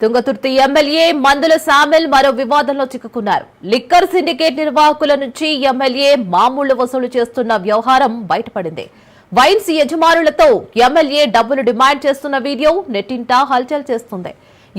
Thungathurthi MLA మందుల సామెల్ మరో వివాదంలో చిక్కుకున్నారు. లిక్కర్ సిండికేట్ నిర్వాహకుల నుంచి ఎమ్మెల్యే మామూళ్లు వసూలు చేస్తున్న వ్యవహారం బయటపడింది. వైన్స్ యజమానులతో ఎమ్మెల్యే డబ్బులు డిమాండ్ చేస్తున్న వీడియో నెట్టింటా హల్చల్ చేస్తుంది.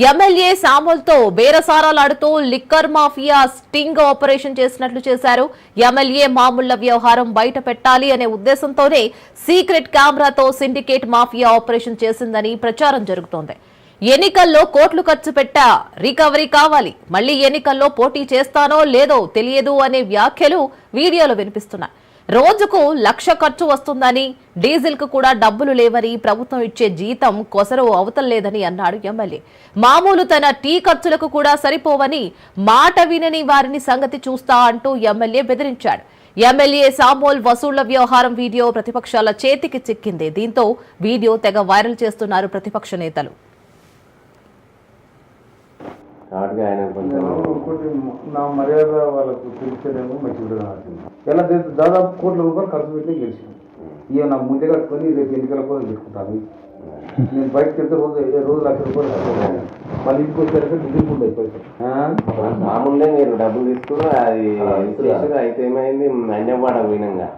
ఎమ్మెల్యే సాముల్తో బేరసారాలాడుతూ లిక్కర్ మాఫియా స్టింగ్ ఆపరేషన్ చేసినట్లు చేశారు. ఎమ్మెల్యే మామూళ్ల వ్యవహారం బయట పెట్టాలి అనే ఉద్దేశంతోనే సీక్రెట్ కెమెరాతో సిండికేట్ మాఫియా ఆపరేషన్ చేసిందని ప్రచారం జరుగుతోంది. ఎన్నికల్లో కోట్లు ఖర్చు పెట్టా రికవరీ కావాలి, మళ్లీ ఎన్నికల్లో పోటీ చేస్తానో లేదో తెలియదు అనే వ్యాఖ్యలు వీడియోలో వినిపిస్తున్నాయి. రోజుకు 1,00,000 ఖర్చు వస్తుందని, డీజిల్ కు కూడా డబ్బులు లేవని, ప్రభుత్వం ఇచ్చే జీతం కొసరు అవతల్లేదని అన్నాడు ఎమ్మెల్యే. మామూలు తన టీ ఖర్చులకు కూడా సరిపోవని, మాట వినని వారిని సంగతి చూస్తా అంటూ ఎమ్మెల్యే బెదిరించాడు. ఎమ్మెల్యే సామోల్ వసూళ్ల వ్యవహారం వీడియో ప్రతిపక్షాల చేతికి చిక్కింది. దీంతో వీడియో తెగ వైరల్ చేస్తున్నారు ప్రతిపక్ష నేతలు. ఇంకోటి నా మర్యాద వాళ్ళకు తెలిసేదేమో మంచిగా ఎలా దాదాపు కోట్ల రూపాయలు ఖర్చు పెట్టి గెలిచాను. ఇక నా ముందే కట్టుకొని రేపు ఎన్నికల కోసం పెట్టుకుంటాను. నేను బయటకు వెళ్తే రోజు 1,00,000 రూపాయలు కట్టుకుంటాను. మళ్ళీ ఇంటికి వచ్చాక డీజిల్ కూడా అయిపోయింది. మామూలుగా మీరు డబ్బులు తీసుకుని అది అయితే ఏమైంది, అన్యవాడ పోయినాగా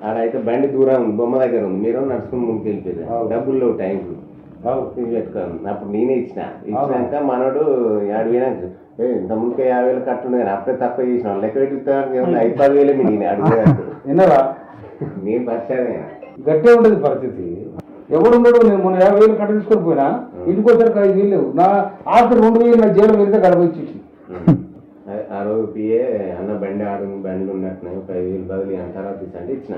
ఆడైతే బండి దూరం ఉంది, బొమ్మ దగ్గర ఉంది, మీరు నడుచుకుని ముందుకు వెళ్ళిపోయారు. డబ్బులు లేవు టైంకు పెట్టుకోను. అప్పుడు నేనే ఇచ్చినాక మనోడు 50,000 ఇంత ముందుకే 50,000 కట్టుండే కానీ అప్పుడే తక్కువ చేసిన లెక్క పెట్టుతాను 5-10,000 నేను అడిగినట్టు విన్నారా? నేను పరిచయం గట్టే ఉండదు పరిస్థితి. ఎవడు ఉండడు. నేను మొన్న 50,000 కట్ట తీసుకొని పోయినా, ఇంటికి వచ్చారు 5,000 లేవు. నా ఆఖరి 2,000 నా జైలు వెళ్తే గడపచ్చేసి ఆ రోజు పిఏ అన్న బండి బండ్లు ఉన్నట్టున్నాయి, 5,000 బదులు అని తర్వాత అంటే ఇచ్చిన.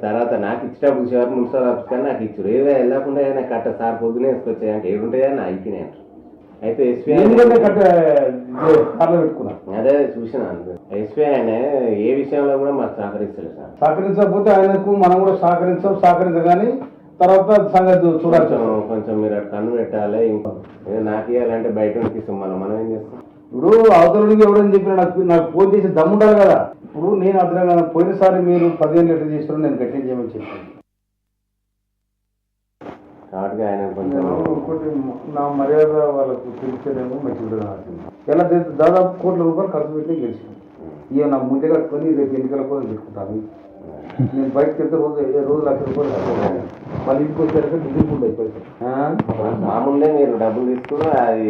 తర్వాత నాకు ఇచ్చేటప్పుడు సార్ మున్సిపల్ ఆఫీస్ కానీ నాకు ఇచ్చారు. ఏదో వెళ్ళకుండా నాకు కట్ట సార్ పొద్దునే వేసుకొచ్చాయి అంటే ఏడుంటాయని నా అయిపోయినాయి అంటారు. అయితే ఎస్బీఐ అదే చూసిన ఎస్బీఐ ఆయన ఏ విషయంలో కూడా మాకు సహకరిస్తలేదు సార్. సహకరించకపోతే ఆయనకు మనం కూడా సహకరించగానే తర్వాత సంగతి చూడాలి. కొంచెం మీరు అటు కన్ను పెట్టాలి. ఇంకా నాకు ఇవ్వాలంటే బయట ఇస్తాం, మనం ఏం చేస్తాం. ఇప్పుడు అవతలకి ఎవడని చెప్పిన నాకు ఫోన్ చేసి దమ్ముండాలి కదా. ఇప్పుడు నేను అర్థంగా పోయినసారి మీరు 15 లీటర్లు చేసిన నేను గట్టిగా చేయమని చెప్పాను. కాబట్టి ఆయన కొంచెం ఇంకోటి నా మర్యాద వాళ్ళకు తెలిసేదేమో మంచిగా ఎలా దాదాపు కోట్ల రూపాయలు ఖర్చు పెట్టి గెలిచాను. ఇక నా ముందే కట్టుకొని రేపు ఎన్నికల కోసం పెట్టుకుంటాను. నేను బయటకు వెళ్తే రోజు 1,00,000 రూపాయలు కట్టుకుంటాను. మళ్ళీ ఇంటికి వచ్చాక డీజిల్ కూడా అయిపోయింది. మామూలుగా మీరు డబ్బులు తీసుకుని అది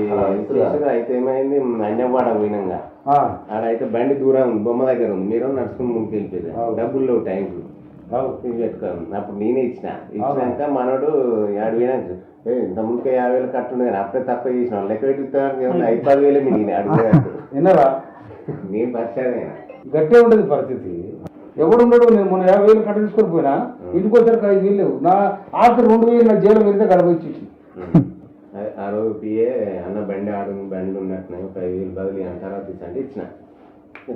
అయితే ఏమైంది, అన్యవాడ పోయినాగా ఆడైతే బండి దూరం ఉంది, బొమ్మ దగ్గర ఉంది, మీరు నడుచుకుని ముందుకు వెళ్ళిపోయారు. డబ్బులు లేవు టైంకు పెట్టుకోను. అప్పుడు నేనే ఇచ్చినాక మనోడు 50,000 ఇంత ముందుకే 50,000 కట్టుండే కానీ అప్పుడే తక్కువ చేసిన లెక్క పెట్టుతాను 5-10,000 నేను అడిగినట్టు. విన్నారా? నేను పరిచయం గట్టే ఉండదు పరిస్థితి. ఎవడు ఉండడు. నేను మొన్న 50,000 కట్ట తీసుకొని పోయినా, ఇంటికి వచ్చారు 5,000 లేవు. నా ఆఖరి 2,000 నా జైలు వెళ్తే గడపచ్చేసి ఆ రోజు పిఏ అన్న బండ్లు ఉన్నట్టున్నాయి, 5,000 బదులు అని తర్వాత అంటే ఇచ్చిన.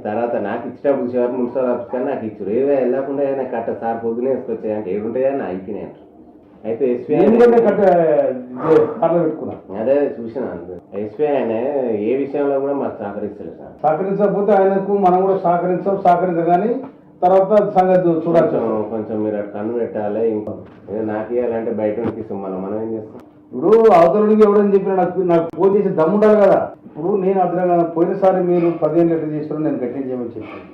తర్వాత నాకు ఇచ్చేటప్పుడు సార్ మున్సిపల్ ఆఫీస్ కానీ నాకు ఇచ్చారు. ఏదో వెళ్ళకుండా నాకు కట్ట సార్ పొద్దునే వేసుకొచ్చాయి అంటే ఏడుంటాయని నా అయిపోయినాయి అంటారు. అయితే ఎస్బీఐ పెట్టుకున్నా అదే చూసిన ఎస్బీఐ ఆయన ఏ విషయంలో కూడా మాకు సహకరిస్తలేదు సార్. సహకరించకపోతే ఆయనకు మనం కూడా సహకరించగానే తర్వాత సంగతి చూడాలి. కొంచెం మీరు అటు కన్ను పెట్టాలి. ఇంకా నాకు ఇవ్వాలంటే బయట ఇస్తాం, మనం ఏం చేస్తాం. ఇప్పుడు అవతలకి ఎవడని చెప్పిన నాకు ఫోన్ చేసి దమ్ముండాలి కదా. ఇప్పుడు నేను అర్థంగా పోయినసారి మీరు 15 లీటర్లు చేసిన నేను గట్టిగా చేయమని చెప్పాను.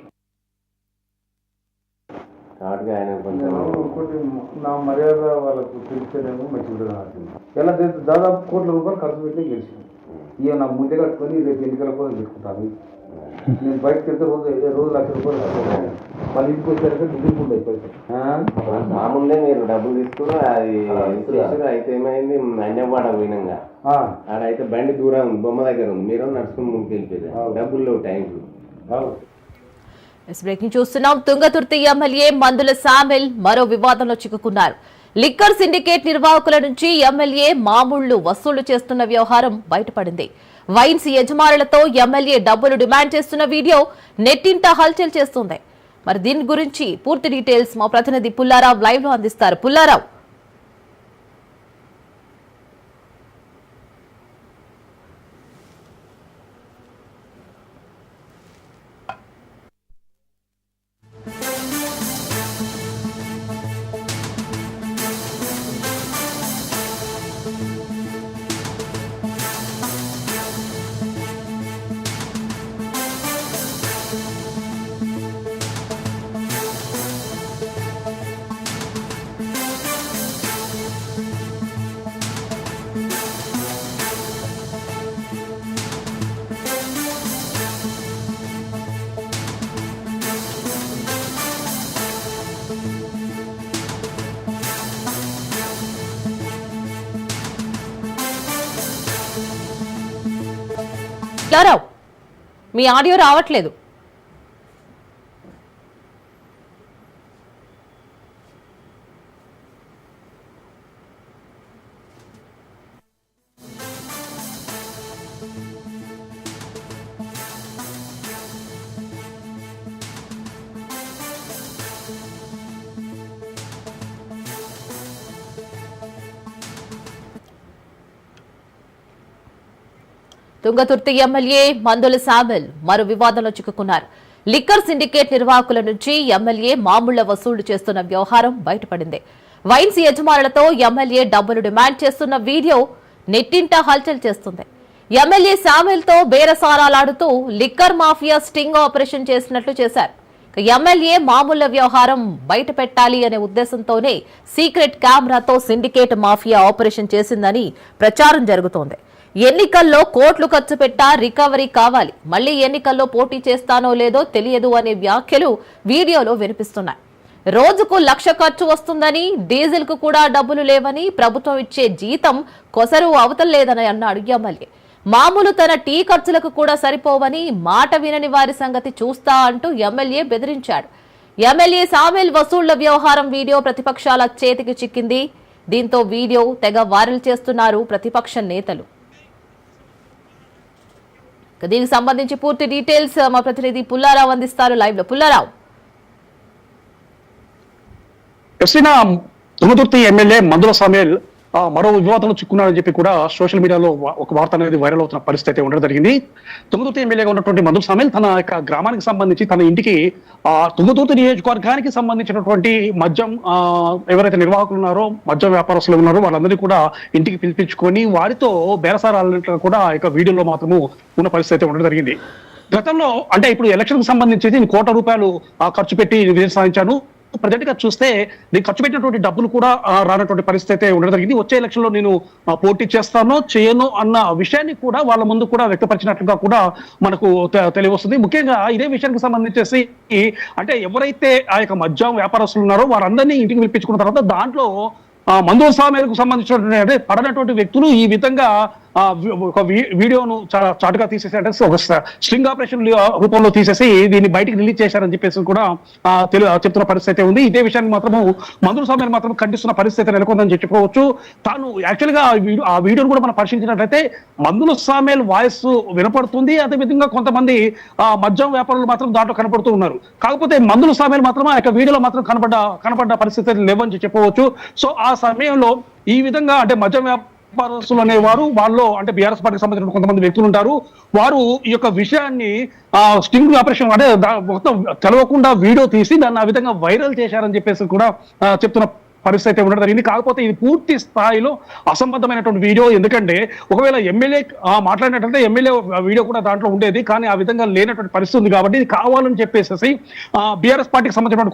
కాబట్టి ఆయన కొంచెం ఇంకోటి నా మర్యాద వాళ్ళకు తెలిసేదేమో మంచిగా ఎలా దాదాపు కోట్ల రూపాయలు ఖర్చు పెట్టి గెలిచాను. ఇక నా ముందే కట్టుకొని రేపు ఎన్నికల కోసం పెట్టుకుంటాను. నేను బయటకు వెళ్తే రోజు 1,00,000 రూపాయలు కట్టుకుంటాను. మళ్ళీ ఇంటికి వచ్చాక డీజిల్ కూడా అయిపోయింది. మామూలుగా మీరు డబ్బులు తీసుకుని అది అయితే ఏమైంది, అన్యవాడ పోయినాగా ఆడైతే బండి దూరం ఉంది, బొమ్మ దగ్గర ఉంది, మీరు నడుచుకుని ముందుకు వెళ్ళిపోయారు. డబ్బులు లేవు టైంకు బ్రేకింగ్ చూస్తున్నాం. తుంగతుర్తి ఎమ్మెల్యే మందుల సామెల్ మరో వివాదంలో చిక్కుకున్నారు. లిక్కర్ సిండికేట్ నిర్వాహకుల నుంచి ఎమ్మెల్యే మామూళ్లు వసూలు చేస్తున్న వ్యవహారం బయటపడింది. వైన్స్ యజమానులతో ఎమ్మెల్యే డబ్బులు డిమాండ్ చేస్తున్న వీడియో నెట్టింట హల్చల్ చేస్తుంది. మరి దీని గురించి పూర్తి డీటెయిల్స్ మా ప్రతినిధి పుల్లారావు లైవ్ లో అందిస్తారు. పుల్లారావు, పుల్లారావు, మీ ఆడియో రావట్లేదు. తుంగతుర్తి ఎమ్మెల్యే మందుల సామెల్ మరో వివాదంలో చిక్కుకున్నారు. లిక్కర్ సిండికేట్ నిర్వాహకుల నుంచి ఎమ్మెల్యే మామూళ్ల వసూలు చేస్తున్న వ్యవహారం బయటపడింది. వైన్స్ యజమానులతో ఎమ్మెల్యే డబ్బులు డిమాండ్ చేస్తున్న వీడియో నెట్టింట హల్చల్ చేస్తుంది. ఎమ్మెల్యే సామెల్ తో బేరసారాలాడుతూ లిక్కర్ మాఫియా స్టింగ్ ఆపరేషన్ చేసినట్లు చేశారు. ఎమ్మెల్యే మామూళ్ల వ్యవహారం బయట పెట్టాలి అనే ఉద్దేశంతోనే సీక్రెట్ కెమెరాతో సిండికేట్ మాఫియా ఆపరేషన్ చేసిందని ప్రచారం జరుగుతోంది. ఎన్నికల్లో కోట్లు ఖర్చు పెట్టా రికవరీ కావాలి, మళ్లీ ఎన్నికల్లో పోటీ చేస్తానో లేదో తెలియదు అనే వ్యాఖ్యలు వీడియోలో వినిపిస్తున్నాయి. రోజుకు 1,00,000 ఖర్చు వస్తుందని, డీజిల్ కు కూడా డబ్బులు లేవని, ప్రభుత్వం ఇచ్చే జీతం కొసరు అవతలేదని అన్నాడు ఎమ్మెల్యే. మామూలు తన టీ ఖర్చులకు కూడా సరిపోవని, మాట వినని వారి సంగతి చూస్తా అంటూ ఎమ్మెల్యే బెదిరించాడు. ఎమ్మెల్యే సామెల్ వసూళ్ల వ్యవహారం వీడియో ప్రతిపక్షాల చేతికి చిక్కింది. దీంతో వీడియో తెగ వైరల్ చేస్తున్నారు ప్రతిపక్ష నేతలు. దీనికి సంబంధించి పూర్తి డీటెయిల్స్ మా ప్రతినిధి పుల్లారావు అందిస్తారు లైవ్ లో. పుల్లారావు, తుంగతుర్తి ఎమ్మెల్యే మందుల సామెల్ మరో వివాదంలో చిక్కున్నారని చెప్పి కూడా సోషల్ మీడియాలో ఒక వార్త అనేది వైరల్ అవుతున్న పరిస్థితి ఉండడం జరిగింది. తుంగతుర్తి ఎమ్మెల్యేగా ఉన్నటువంటి మందుల సామెల్ తన యొక్క గ్రామానికి సంబంధించి తన ఇంటికి తుంగతుర్తి నియోజకవర్గానికి సంబంధించినటువంటి మద్యం ఎవరైతే నిర్వాహకులు ఉన్నారో, మద్యం వ్యాపారస్తులు ఉన్నారో వాళ్ళందరినీ కూడా ఇంటికి పిలిపించుకొని వారితో బేరసారాలు కూడా ఇక వీడియోలో మాత్రము ఉన్న పరిస్థితి ఉండడం జరిగింది. గతంలో అంటే ఇప్పుడు ఎలక్షన్ కి సంబంధించి నేను ₹1,00,00,000 ఖర్చు పెట్టి విజయం సాధించాను, ప్రజెంట్ గా చూస్తే నేను ఖర్చు పెట్టినటువంటి డబ్బులు కూడా రానటువంటి పరిస్థితి ఉండడం జరిగింది, వచ్చే ఎలక్షన్ లో నేను పోటీ చేస్తానో చేయను అన్న విషయాన్ని కూడా వాళ్ళ ముందు కూడా వ్యక్తపరిచినట్లుగా కూడా మనకు తెలియవస్తుంది. ముఖ్యంగా ఇదే విషయానికి సంబంధించేసి అంటే ఎవరైతే ఆ యొక్క మద్యం వ్యాపారస్తులు ఉన్నారో వారందరినీ ఇంటికి పిలిపించుకున్న తర్వాత దాంట్లో మందుల సామెలకు సంబంధించినటువంటి అంటే పడనటువంటి వ్యక్తులు ఈ విధంగా ఒక వీడియోను చాటుగా తీసేసి ఒక స్ట్రింగ్ ఆపరేషన్ రూపంలో తీసేసి దీన్ని బయటికి రిలీజ్ చేశారని చెప్పేసి కూడా చెప్తున్న పరిస్థితి ఉంది. ఇదే విషయాన్ని మాత్రము మందుల సామెలు మాత్రం ఖండిస్తున్న పరిస్థితి నెలకొందని చెప్పుకోవచ్చు. తాను యాక్చువల్ గా ఆ వీడియోను కూడా మనం పరిశీలించినట్లయితే మందుల సామెల్ వాయిస్ వినపడుతుంది, అదేవిధంగా కొంతమంది మద్యం వ్యాపారులు మాత్రం దాంట్లో కనపడుతూ ఉన్నారు. కాకపోతే మందుల సామెల్ మాత్రం ఆ యొక్క వీడియోలో మాత్రం కనపడ్డ పరిస్థితి లేవని చెప్పవచ్చు. సో ఆ సమయంలో ఈ విధంగా అంటే మద్యం వ్యాపారస్తులు అనేవారు వాళ్ళు అంటే బీఆర్ఎస్ పార్టీకి సంబంధించిన కొంతమంది వ్యక్తులు ఉంటారు, వారు ఈ యొక్క విషయాన్ని స్టింగ్ ఆపరేషన్ అంటే మొత్తం తెలవకుండా వీడియో తీసి దాన్ని ఆ విధంగా వైరల్ చేశారని చెప్పేసి కూడా చెప్తున్న పరిస్థితి ఉండడం జరిగింది. కాకపోతే ఇది పూర్తి స్థాయిలో అసంబద్ధమైనటువంటి వీడియో. ఎందుకంటే ఒకవేళ ఎమ్మెల్యే మాట్లాడినట్లయితే ఎమ్మెల్యే వీడియో కూడా దాంట్లో ఉండేది, కానీ ఆ విధంగా లేనటువంటి పరిస్థితి ఉంది. కాబట్టి ఇది కావాలని చెప్పేసి బీఆర్ఎస్ పార్టీకి సంబంధించిన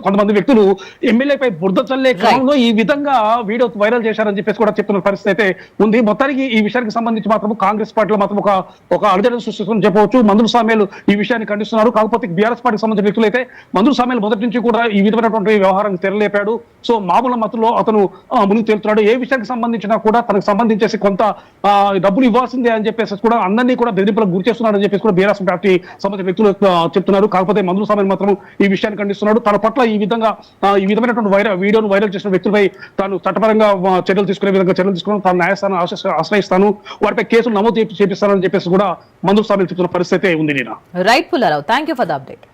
కొంతమంది వ్యక్తులు ఎమ్మెల్యేపై బురద చల్లే క్రమంలో ఈ విధంగా వీడియో వైరల్ చేశారని చెప్పేసి కూడా చెప్తున్న పరిస్థితి అయితే ఉంది. మొత్తానికి ఈ విషయానికి సంబంధించి మాత్రం కాంగ్రెస్ పార్టీలో మాత్రం ఒక అలజడి సృష్టిస్తుందని చెప్పవచ్చు. మందుల సామెలు ఈ విషయాన్ని ఖండిస్తున్నారు. కాకపోతే బీఆర్ఎస్ పార్టీకి సంబంధించిన వ్యక్తులు అయితే మందుల సామెలు మొదటి నుంచి కూడా ఈ విధమైనటువంటి వ్యవహారాన్ని తెరలేపాడు. సో మామూలు మత్తులో అతను ముందుకు తెలుపుతున్నాడు. ఏ విషయానికి సంబంధించినా కూడా తనకు సంబంధించేసి కొంత డబ్బులు ఇవ్వాల్సిందే అని చెప్పేసి కూడా అందరినీ కూడా బెదిరింపులకు గురి చేస్తున్నాడు అని చెప్పేసి కూడా బీఆర్ఎస్ పార్టీ సంబంధించిన వ్యక్తులు చెప్తున్నారు. కాకపోతే మందుల సామెల్ మాత్రం ఈ విషయాన్ని ఖండిస్తున్నాడు. తన పట్ల ఈ విధమైనటువంటి వీడియోను వైరల్ చేసిన వ్యక్తులపై తాను చట్టపరంగా చర్యలు తీసుకునే విధంగా చర్యలు తీసుకుని తాను న్యాయస్థానం ఆశ్రయిస్తాను, వారిపై కేసులు నమోదు చేపిస్తానని చెప్పేసి కూడా మందుల సామెల్ చెప్తున్న పరిస్థితి ఉంది. Right Pullarao, thank you for the update.